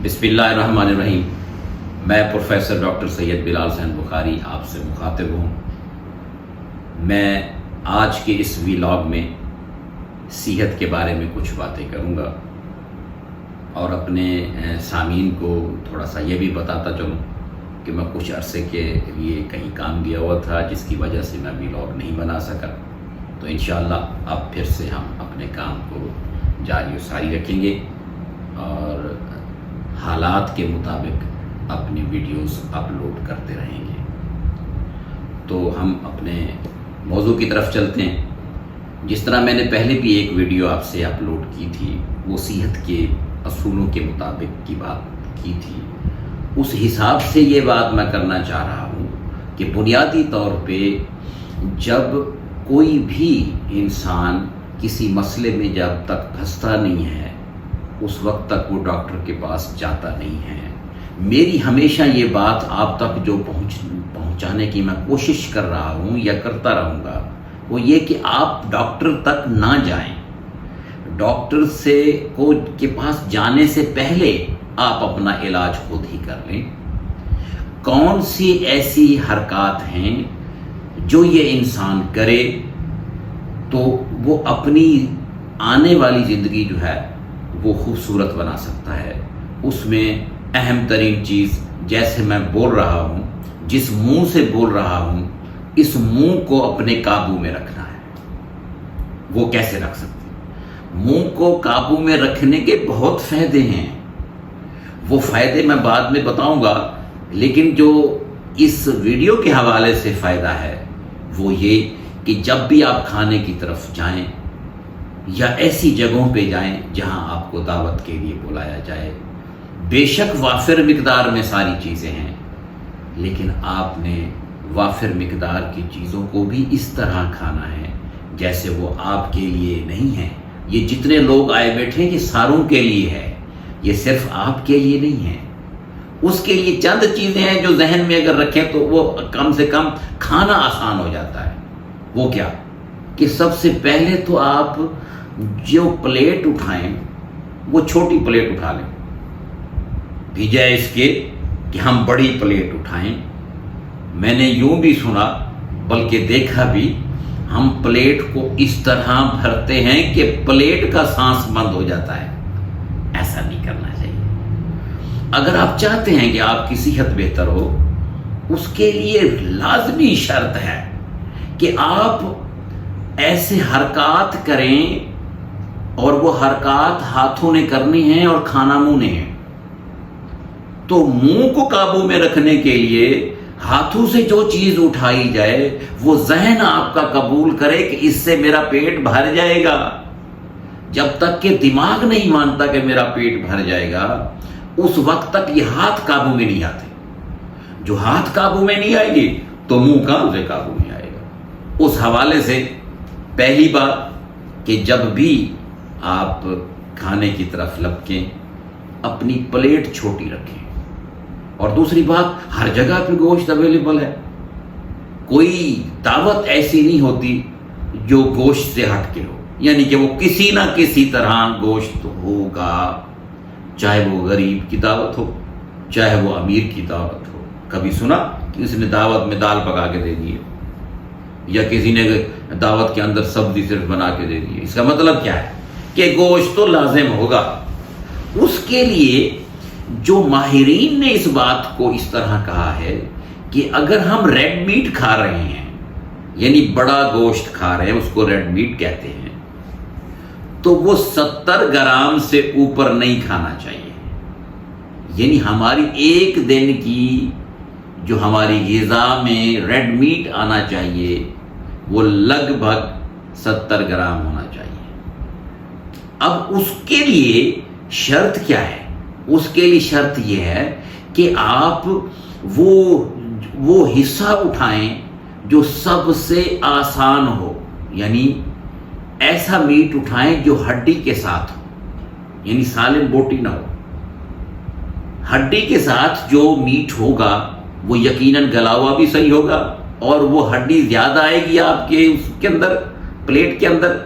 بسم اللہ الرحمن الرحیم۔ میں پروفیسر ڈاکٹر سید بلال حسین بخاری آپ سے مخاطب ہوں۔ میں آج کے اس ویلاگ میں صحت کے بارے میں کچھ باتیں کروں گا اور اپنے سامعین کو تھوڑا سا یہ بھی بتاتا چلوں کہ میں کچھ عرصے کے لیے کہیں کام گیا ہوا تھا جس کی وجہ سے میں ویلاگ نہیں بنا سکا، تو انشاءاللہ اب پھر سے ہم اپنے کام کو جاری و ساری رکھیں گے اور حالات کے مطابق اپنی ویڈیوز اپلوڈ کرتے رہیں گے۔ تو ہم اپنے موضوع کی طرف چلتے ہیں۔ جس طرح میں نے پہلے بھی ایک ویڈیو آپ سے اپلوڈ کی تھی، وہ صحت کے اصولوں کے مطابق کی بات کی تھی، اس حساب سے یہ بات میں کرنا چاہ رہا ہوں کہ بنیادی طور پہ جب کوئی بھی انسان کسی مسئلے میں جب تک پھنستا نہیں ہے اس وقت تک وہ ڈاکٹر کے پاس جاتا نہیں ہے۔ میری ہمیشہ یہ بات آپ تک جو پہنچانے کی میں کوشش کر رہا ہوں یا کرتا رہوں گا وہ یہ کہ آپ ڈاکٹر تک نہ جائیں۔ ڈاکٹر کے پاس جانے سے پہلے آپ اپنا علاج خود ہی کر لیں۔ کون سی ایسی حرکات ہیں جو یہ انسان کرے تو وہ اپنی آنے والی زندگی جو ہے وہ خوبصورت بنا سکتا ہے۔ اس میں اہم ترین چیز، جیسے میں بول رہا ہوں، جس منہ سے بول رہا ہوں، اس منہ کو اپنے قابو میں رکھنا ہے۔ وہ کیسے رکھ سکتے ہیں؟ منہ کو قابو میں رکھنے کے بہت فائدے ہیں، وہ فائدے میں بعد میں بتاؤں گا، لیکن جو اس ویڈیو کے حوالے سے فائدہ ہے وہ یہ کہ جب بھی آپ کھانے کی طرف جائیں یا ایسی جگہوں پہ جائیں جہاں آپ کو دعوت کے لیے بلایا جائے، بے شک وافر مقدار میں ساری چیزیں ہیں، لیکن آپ نے وافر مقدار کی چیزوں کو بھی اس طرح کھانا ہے جیسے وہ آپ کے لیے نہیں ہیں۔ یہ جتنے لوگ آئے بیٹھے ہیں یہ ساروں کے لیے ہے، یہ صرف آپ کے لیے نہیں ہے۔ اس کے لیے چند چیزیں ہیں جو ذہن میں اگر رکھیں تو وہ کم سے کم کھانا آسان ہو جاتا ہے۔ وہ کیا کہ سب سے پہلے تو آپ جو پلیٹ اٹھائیں وہ چھوٹی پلیٹ اٹھا لیں، بجائے اس کے کہ ہم بڑی پلیٹ اٹھائیں۔ میں نے یوں بھی سنا بلکہ دیکھا بھی، ہم پلیٹ کو اس طرح بھرتے ہیں کہ پلیٹ کا سانس بند ہو جاتا ہے۔ ایسا نہیں کرنا چاہیے۔ اگر آپ چاہتے ہیں کہ آپ کی صحت بہتر ہو، اس کے لیے لازمی شرط ہے کہ آپ ایسے حرکات کریں، اور وہ حرکات ہاتھوں نے کرنی ہیں اور کھانا منہ نے ہے۔ تو منہ کو قابو میں رکھنے کے لیے ہاتھوں سے جو چیز اٹھائی جائے وہ ذہن آپ کا قبول کرے کہ اس سے میرا پیٹ بھر جائے گا۔ جب تک کہ دماغ نہیں مانتا کہ میرا پیٹ بھر جائے گا، اس وقت تک یہ ہاتھ قابو میں نہیں آتے۔ جو ہاتھ قابو میں نہیں آئے گی تو منہ کہاں سے قابو میں آئے گا۔ اس حوالے سے پہلی بات کہ جب بھی آپ کھانے کی طرف لپکیں اپنی پلیٹ چھوٹی رکھیں، اور دوسری بات ہر جگہ پہ گوشت اویلیبل ہے۔ کوئی دعوت ایسی نہیں ہوتی جو گوشت سے ہٹ کے ہو، یعنی کہ وہ کسی نہ کسی طرح گوشت ہوگا، چاہے وہ غریب کی دعوت ہو چاہے وہ امیر کی دعوت ہو۔ کبھی سنا کہ اس نے دعوت میں دال پکا کے دے دی ہے، یا کسی نے دعوت کے اندر سبزی صرف بنا کے دے دی ہے؟ اس کا مطلب کیا ہے کہ گوشت تو لازم ہوگا۔ اس کے لیے جو ماہرین نے اس بات کو اس طرح کہا ہے کہ اگر ہم ریڈ میٹ کھا رہے ہیں، یعنی بڑا گوشت کھا رہے ہیں، اس کو ریڈ میٹ کہتے ہیں، تو وہ 70 گرام سے اوپر نہیں کھانا چاہیے۔ یعنی ہماری ایک دن کی جو ہماری غذا میں ریڈ میٹ آنا چاہیے وہ لگ بھگ 70 گرام ہونا چاہیے۔ اب اس کے لیے شرط کیا ہے؟ اس کے لیے شرط یہ ہے کہ آپ وہ حصہ اٹھائیں جو سب سے آسان ہو، یعنی ایسا میٹ اٹھائیں جو ہڈی کے ساتھ ہو، یعنی سالم بوٹی نہ ہو۔ ہڈی کے ساتھ جو میٹ ہوگا وہ یقیناً گلا ہوا بھی صحیح ہوگا، اور وہ ہڈی زیادہ آئے گی آپ کے اس کے اندر، پلیٹ کے اندر،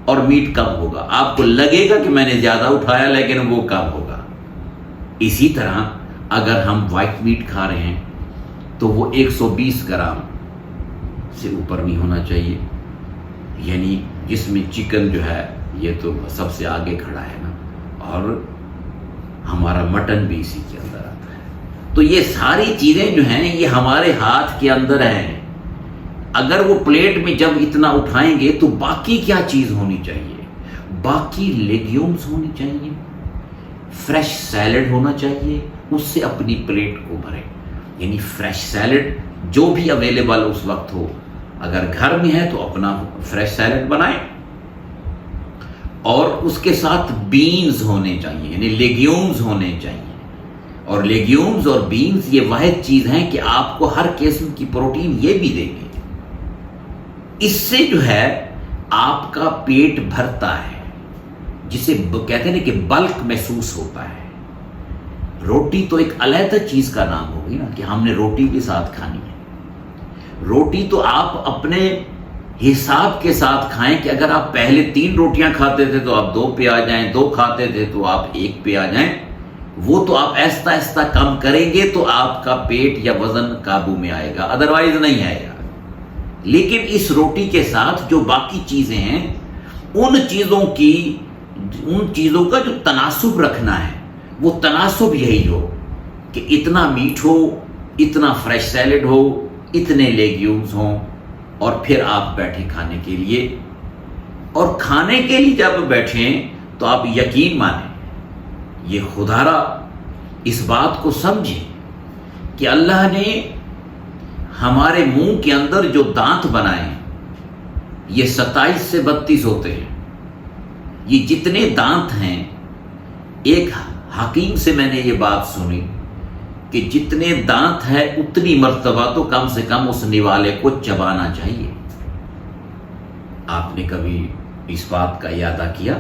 اور میٹ کم ہوگا۔ آپ کو لگے گا کہ میں نے زیادہ اٹھایا لیکن وہ کم ہوگا۔ اسی طرح اگر ہم وائٹ میٹ کھا رہے ہیں تو وہ 120 گرام سے اوپر نہیں ہونا چاہیے، یعنی جس میں چکن جو ہے یہ تو سب سے آگے کھڑا ہے نا، اور ہمارا مٹن بھی اسی کے اندر آتا ہے۔ تو یہ ساری چیزیں جو ہیں یہ ہمارے ہاتھ کے اندر ہیں۔ اگر وہ پلیٹ میں جب اتنا اٹھائیں گے تو باقی کیا چیز ہونی چاہیے؟ باقی لیگیومز ہونی چاہیے، فریش سیلڈ ہونا چاہیے، اس سے اپنی پلیٹ کو بھریں، یعنی فریش سیلڈ جو بھی اویلیبل اس وقت ہو، اگر گھر میں ہے تو اپنا فریش سیلڈ بنائیں، اور اس کے ساتھ بینز ہونے چاہیے، یعنی لیگیومز ہونے چاہیے۔ اور لیگیومز اور بینز یہ واحد چیز ہیں کہ آپ کو ہر قسم کی پروٹین یہ بھی دیں گے، اس سے جو ہے آپ کا پیٹ بھرتا ہے، جسے کہتے ہیں کہ بلک محسوس ہوتا ہے۔ روٹی تو ایک علیحدہ چیز کا نام ہوگی نا کہ ہم نے روٹی بھی ساتھ کھانی ہے۔ روٹی تو آپ اپنے حساب کے ساتھ کھائیں کہ اگر آپ پہلے 3 روٹیاں کھاتے تھے تو آپ 2 پہ آ جائیں، 2 کھاتے تھے تو آپ 1 پہ آ جائیں، وہ تو آپ ایستا ایستا کم کریں گے تو آپ کا پیٹ یا وزن قابو میں آئے گا، ادروائز نہیں آئے گا۔ لیکن اس روٹی کے ساتھ جو باقی چیزیں ہیں ان چیزوں کا جو تناسب رکھنا ہے وہ تناسب یہی ہو کہ اتنا میٹ ہو، اتنا فریش سیلڈ ہو، اتنے لیگیومز ہوں، اور پھر آپ بیٹھے کھانے کے لیے۔ اور کھانے کے لیے جب بیٹھیں تو آپ یقین مانیں، یہ خدا را اس بات کو سمجھیں کہ اللہ نے ہمارے منہ کے اندر جو دانت بنائے ہیں یہ 27 سے 32 ہوتے ہیں۔ یہ جتنے دانت ہیں، ایک حکیم سے میں نے یہ بات سنی کہ جتنے دانت ہے اتنی مرتبہ تو کم سے کم اس نوالے کو چبانا چاہیے۔ آپ نے کبھی اس بات کا اعادہ کیا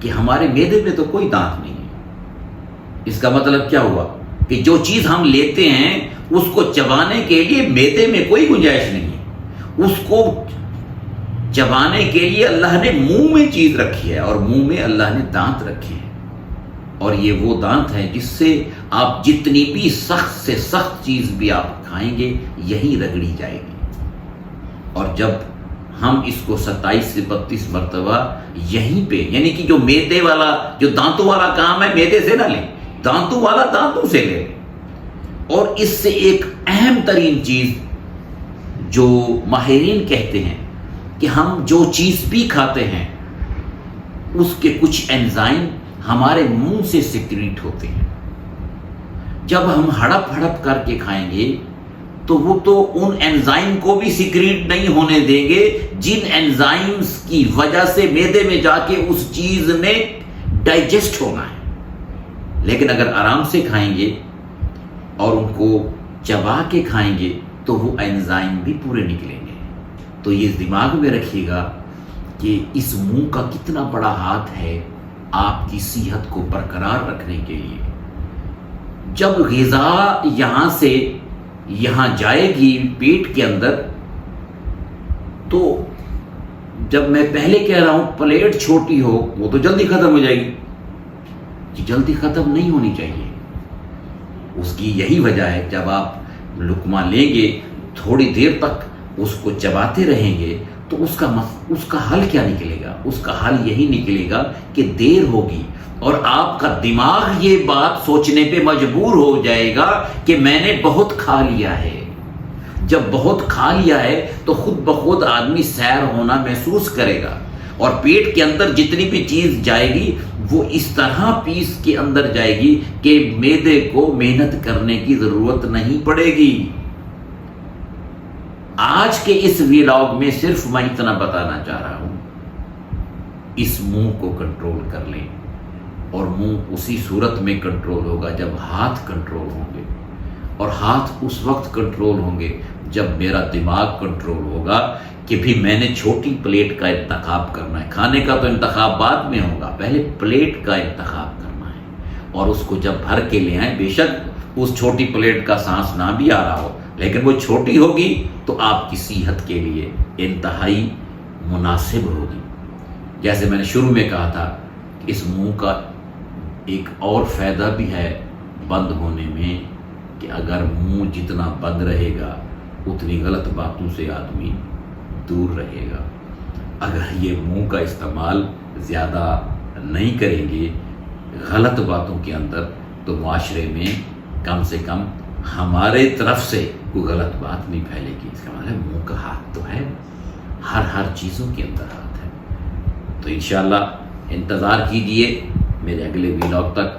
کہ ہمارے معدے میں تو کوئی دانت نہیں ہے؟ اس کا مطلب کیا ہوا کہ جو چیز ہم لیتے ہیں اس کو چبانے کے لیے معدے میں کوئی گنجائش نہیں ہے، اس کو چبانے کے لیے اللہ نے منہ میں چیز رکھی ہے، اور منہ میں اللہ نے دانت رکھے ہیں، اور یہ وہ دانت ہے جس سے آپ جتنی بھی سخت سے سخت چیز بھی آپ کھائیں گے یہی رگڑی جائے گی۔ اور جب ہم اس کو 27 سے 32 مرتبہ یہیں پہ، یعنی کہ جو معدے والا، جو دانتوں والا کام ہے معدے سے نہ لیں، دانتوں والا دانتوں سے لیں۔ اور اس سے ایک اہم ترین چیز جو ماہرین کہتے ہیں کہ ہم جو چیز بھی کھاتے ہیں اس کے کچھ انزائم ہمارے منہ سے سیکریٹ ہوتے ہیں۔ جب ہم ہڑپ ہڑپ کر کے کھائیں گے تو وہ تو ان انزائم کو بھی سیکریٹ نہیں ہونے دیں گے جن انزائمز کی وجہ سے معدے میں جا کے اس چیز نے ڈائجسٹ ہونا ہے۔ لیکن اگر آرام سے کھائیں گے اور ان کو چبا کے کھائیں گے تو وہ انزائم بھی پورے نکلیں گے۔ تو یہ دماغ میں رکھیے گا کہ اس منہ کا کتنا بڑا ہاتھ ہے آپ کی صحت کو برقرار رکھنے کے لیے۔ جب غذا یہاں سے یہاں جائے گی پیٹ کے اندر، تو جب میں پہلے کہہ رہا ہوں پلیٹ چھوٹی ہو وہ تو جلدی ختم ہو جائے گی، جلدی ختم نہیں ہونی چاہیے۔ اس کی یہی وجہ ہے جب آپ لقمہ لیں گے تھوڑی دیر تک اس کو چباتے رہیں گے تو اس کا حل کیا نکلے گا؟ اس کا حل یہی نکلے گا کہ دیر ہوگی اور آپ کا دماغ یہ بات سوچنے پہ مجبور ہو جائے گا کہ میں نے بہت کھا لیا ہے۔ جب بہت کھا لیا ہے تو خود بخود آدمی سیر ہونا محسوس کرے گا، اور پیٹ کے اندر جتنی بھی چیز جائے گی وہ اس طرح پیس کے اندر جائے گی کہ معدے کو محنت کرنے کی ضرورت نہیں پڑے گی۔ آج کے اس ویلاگ میں صرف میں اتنا بتانا چاہ رہا ہوں، اس منہ کو کنٹرول کر لیں، اور منہ اسی صورت میں کنٹرول ہوگا جب ہاتھ کنٹرول ہوں گے، اور ہاتھ اس وقت کنٹرول ہوں گے جب میرا دماغ کنٹرول ہوگا کہ بھی میں نے چھوٹی پلیٹ کا انتخاب کرنا ہے۔ کھانے کا تو انتخاب بعد میں ہوگا، پہلے پلیٹ کا انتخاب کرنا ہے، اور اس کو جب بھر کے لے آئیں، بے شک اس چھوٹی پلیٹ کا سانس نہ بھی آ رہا ہو لیکن وہ چھوٹی ہوگی تو آپ کی صحت کے لیے انتہائی مناسب ہوگی۔ جیسے میں نے شروع میں کہا تھا کہ اس منہ کا ایک اور فائدہ بھی ہے بند ہونے میں کہ اگر منہ جتنا بند رہے گا اتنی غلط باتوں سے آدمی دور رہے گا. اگر یہ منہ کا استعمال زیادہ نہیں کریں گے غلط باتوں کے اندر تو معاشرے میں کم سے کم ہمارے طرف سے کوئی غلط بات نہیں پھیلے گی. اس کا مطلب منہ کا ہاتھ تو ہے، ہر چیزوں کے اندر ہاتھ ہے. تو انشاءاللہ انتظار کیجئے میرے اگلے ویلاگ تک.